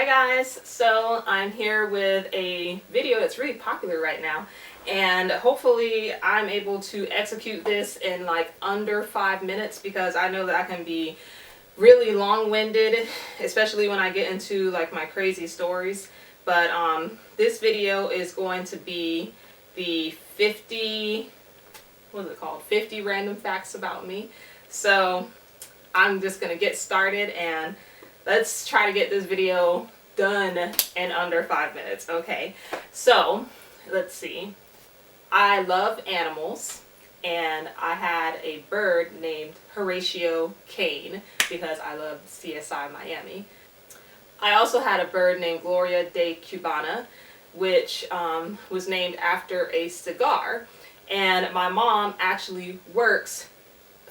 guys, so I'm here with a video that's really popular right now, and hopefully I'm able to execute this in like under 5 minutes, because I know that I can be really long-winded, especially when I get into like my crazy stories. But this video is going to be the 50 random facts about me. So I'm just gonna get started and let's try to get this video done in under 5 minutes. Okay, so let's see. I love animals, and I had a bird named Horatio Kane because I love CSI Miami. I also had a bird named Gloria de Cubana, which was named after a cigar, and my mom actually works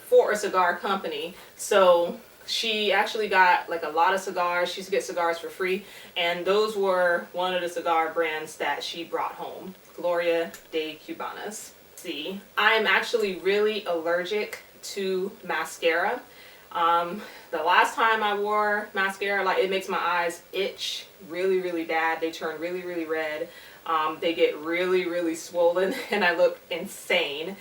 for a cigar company, so she actually got like a lot of cigars. She used to get cigars for free, and those were one of the cigar brands that she brought home, Gloria de Cubanas. See, I'm actually really allergic to mascara. The last time I wore mascara, like, it makes my eyes itch really bad. They turn really red. They get really swollen and I look insane.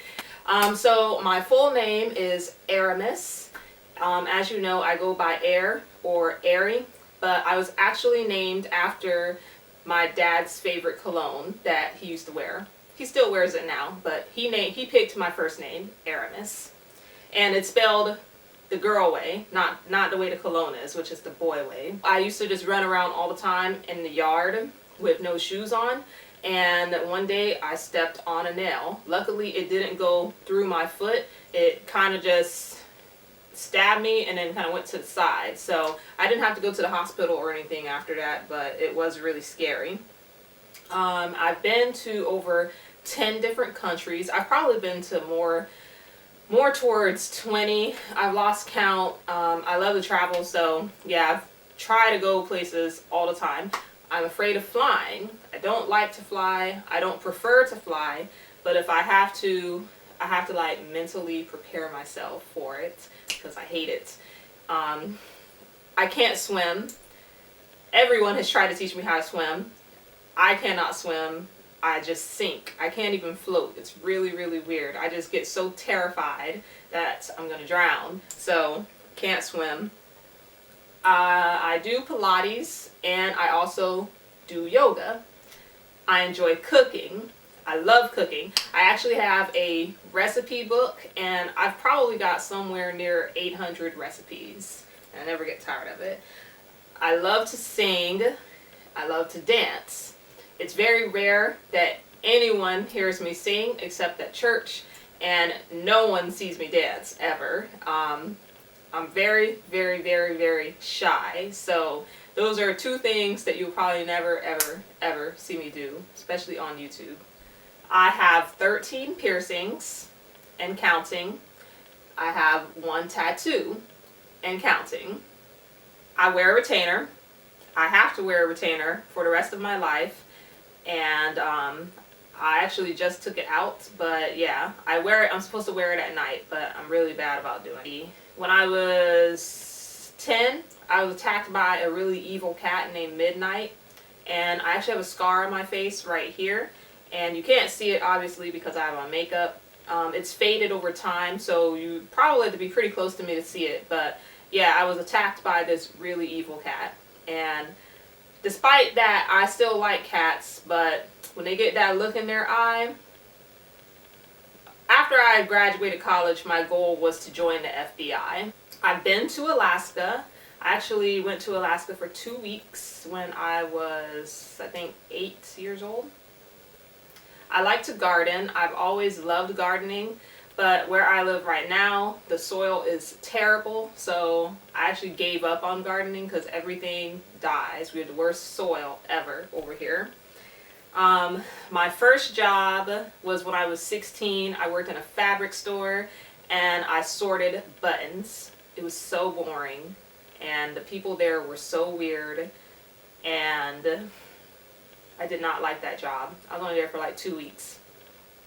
So my full name is Aramis. As you know, I go by Air or Airy, but I was actually named after my dad's favorite cologne that he used to wear. He still wears it now, but he picked my first name, Aramis. And it's spelled the girl way, not the way the cologne is, which is the boy way. I used to just run around all the time in the yard with no shoes on, and one day I stepped on a nail. Luckily, it didn't go through my foot. It kind of just stabbed me and then kind of went to the side. So I didn't have to go to the hospital or anything after that, but it was really scary. I've been to over 10 different countries. I've probably been to more towards 20. I've lost count. I love to travel, so yeah, I've tried to go places all the time. I'm afraid of flying. I don't like to fly. I don't prefer to fly, but if I have to like mentally prepare myself for it because I hate it. I can't swim. Everyone has tried to teach me how to swim. I cannot swim. I just sink. I can't even float. It's really weird. I just get so terrified that I'm gonna drown. So can't swim. I do Pilates, and I also do yoga. I enjoy cooking. I love cooking. I actually have a recipe book, and I've probably got somewhere near 800 recipes. I never get tired of it. I love to sing. I love to dance. It's very rare that anyone hears me sing except at church, and no one sees me dance ever. I'm very shy, so those are two things that you'll probably never ever see me do, especially on YouTube. I have 13 piercings and counting. I have 1 tattoo and counting. I wear a retainer. I have to wear a retainer for the rest of my life, and I actually just took it out, but yeah, I wear it. I'm supposed to wear it at night, but I'm really bad about doing it. When I was 10, I was attacked by a really evil cat named Midnight, and I actually have a scar on my face right here, and you can't see it obviously because I have on makeup. It's faded over time, so you probably have to be pretty close to me to see it, but yeah, I was attacked by this really evil cat, and despite that, I still like cats, but when they get that look in their eye. After I graduated college, my goal was to join the FBI. I've been to Alaska. I actually went to Alaska for 2 weeks when I was, I think, 8 years old. I like to garden. I've always loved gardening, but where I live right now, the soil is terrible, so I actually gave up on gardening because everything dies. We have the worst soil ever over here. My first job was when I was 16. I worked in a fabric store and I sorted buttons. It was so boring, and the people there were so weird, and I did not like that job. I was only there for like 2 weeks.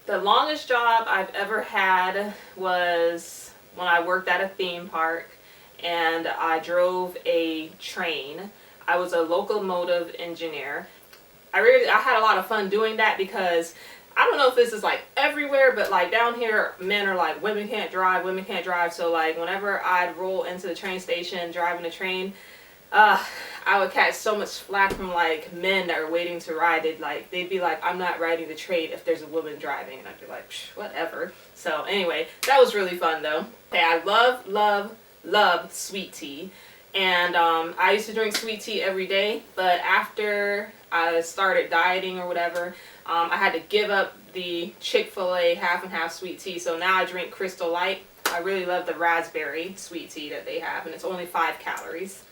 The longest job I've ever had was when I worked at a theme park and I drove a train. I was a locomotive engineer. I had a lot of fun doing that because I don't know if this is like everywhere, but like down here, men are like, women can't drive, women can't drive. So like whenever I'd roll into the train station driving the train, I would catch so much flack from like men that were waiting to ride. They'd be like, I'm not riding the train if there's a woman driving, and I'd be like, whatever. So anyway, that was really fun though. Okay, I love sweet tea. And I used to drink sweet tea every day, but after I started dieting or whatever, I had to give up the Chick-fil-A half and half sweet tea. So now I drink Crystal Light. I really love the raspberry sweet tea that they have, and it's only 5 calories.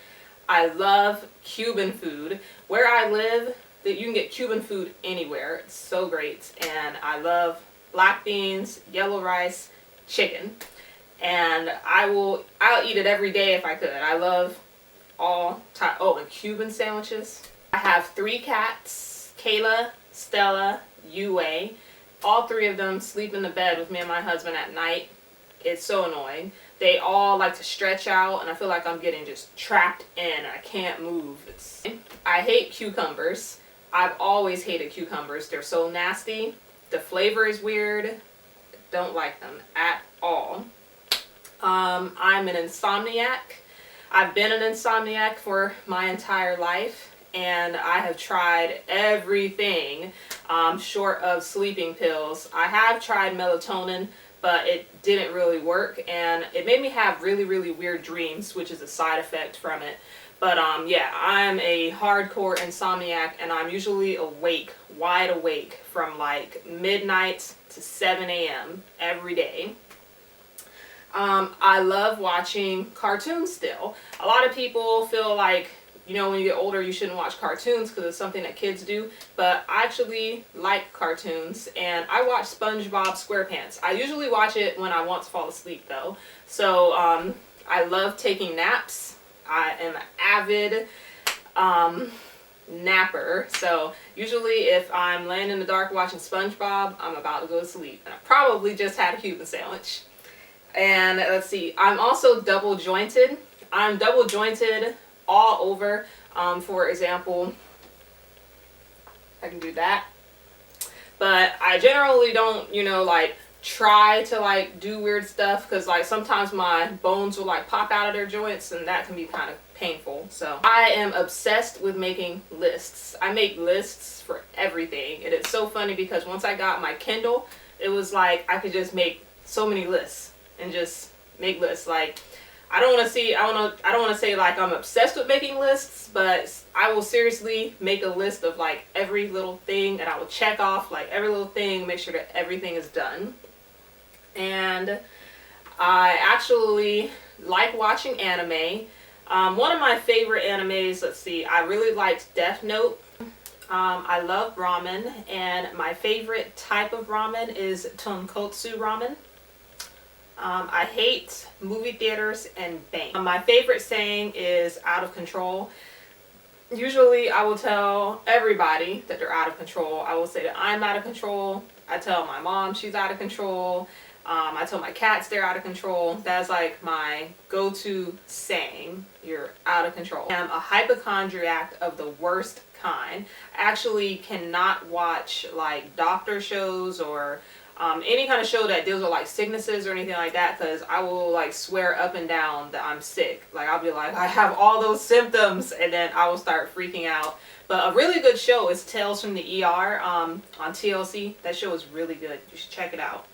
I love Cuban food. Where I live, you can get Cuban food anywhere. It's so great. And I love black beans, yellow rice, chicken. And I'll eat it every day if I could. I love all type. Oh, and Cuban sandwiches. I have 3 cats: Kayla, Stella, Yue. All 3 of them sleep in the bed with me and my husband at night. It's so annoying. They all like to stretch out, and I feel like I'm getting just trapped in. I can't move. I hate cucumbers. I've always hated cucumbers. They're so nasty. The flavor is weird. Don't like them at all. I'm an insomniac. I've been an insomniac for my entire life, and I have tried everything short of sleeping pills. I have tried melatonin, but it didn't really work, and it made me have really, really weird dreams, which is a side effect from it. But yeah, I'm a hardcore insomniac, and I'm usually awake, wide awake, from like midnight to 7 a.m. every day. I love watching cartoons still. A lot of people feel like, you know, when you get older, you shouldn't watch cartoons because it's something that kids do. But I actually like cartoons, and I watch SpongeBob SquarePants. I usually watch it when I want to fall asleep, though. So I love taking naps. I am an avid napper. So usually if I'm laying in the dark watching SpongeBob, I'm about to go to sleep. And I probably just had a Cuban sandwich. And let's see, I'm also double jointed. I'm double jointed all over. For example, I can do that. But I generally don't, you know, like try to like do weird stuff, because like sometimes my bones will like pop out of their joints, and that can be kind of painful. So I am obsessed with making lists. I make lists for everything, and it's so funny because once I got my Kindle, it was like I could just make so many lists and just make lists. Like I don't want to say like I'm obsessed with making lists, but I will seriously make a list of like every little thing, and I will check off like every little thing, make sure that everything is done. And I actually like watching anime. One of my favorite animes, let's see, I really liked Death Note. I love ramen, and my favorite type of ramen is tonkotsu ramen. I hate movie theaters and banks. My favorite saying is out of control. Usually I will tell everybody that they're out of control. I will say that I'm out of control. I tell my mom she's out of control. I tell my cats they're out of control. That's like my go-to saying. You're out of control. I'm a hypochondriac of the worst kind. I actually cannot watch like doctor shows or any kind of show that deals with like sicknesses or anything like that, because I will like swear up and down that I'm sick. Like I'll be like, I have all those symptoms, and then I will start freaking out. But a really good show is Tales from the ER on TLC. That show is really good. You should check it out.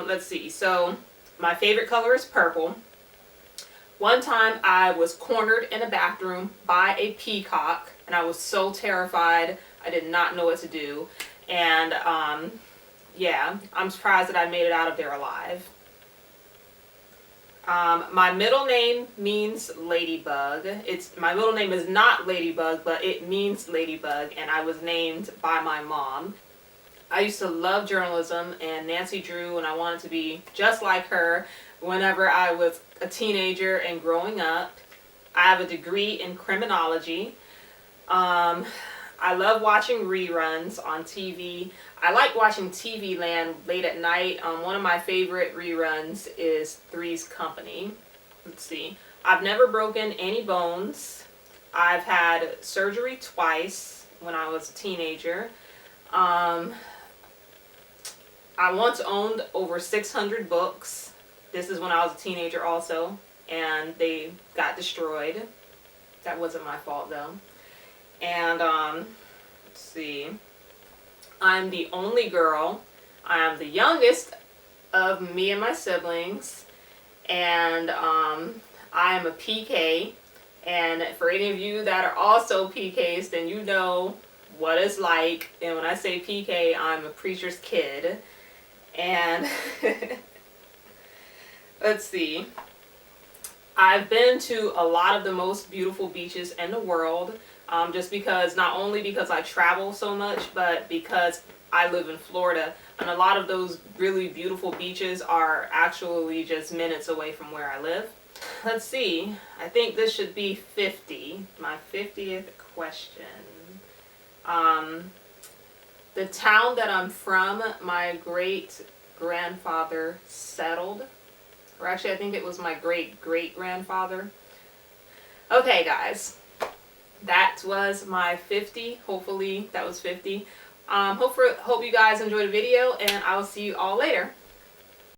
Let's see. So my favorite color is purple. One time I was cornered in a bathroom by a peacock, and I was so terrified. I did not know what to do. And yeah, I'm surprised that I made it out of there alive. My middle name means ladybug. My middle name is not Ladybug, but it means ladybug, and I was named by my mom. I used to love journalism and Nancy Drew, and I wanted to be just like her whenever I was a teenager and growing up. I have a degree in criminology. I love watching reruns on TV. I like watching TV Land late at night. One of my favorite reruns is Three's Company. Let's see. I've never broken any bones. I've had surgery twice when I was a teenager. I once owned over 600 books. This is when I was a teenager also, and they got destroyed. That wasn't my fault though. And let's see. I'm the only girl. I am the youngest of me and my siblings, and I am a PK. And for any of you that are also PKs, then you know what it's like. And when I say PK, I'm a preacher's kid. And let's see. I've been to a lot of the most beautiful beaches in the world, just because, not only because I travel so much, but because I live in Florida, and a lot of those really beautiful beaches are actually just minutes away from where I live. Let's see, I think this should be 50, my 50th question. The town that I'm from, my great-grandfather settled. Or actually, I think it was my great-great-grandfather. Okay, guys. That was my 50. Hopefully, that was 50. Hope you guys enjoyed the video, and I will see you all later.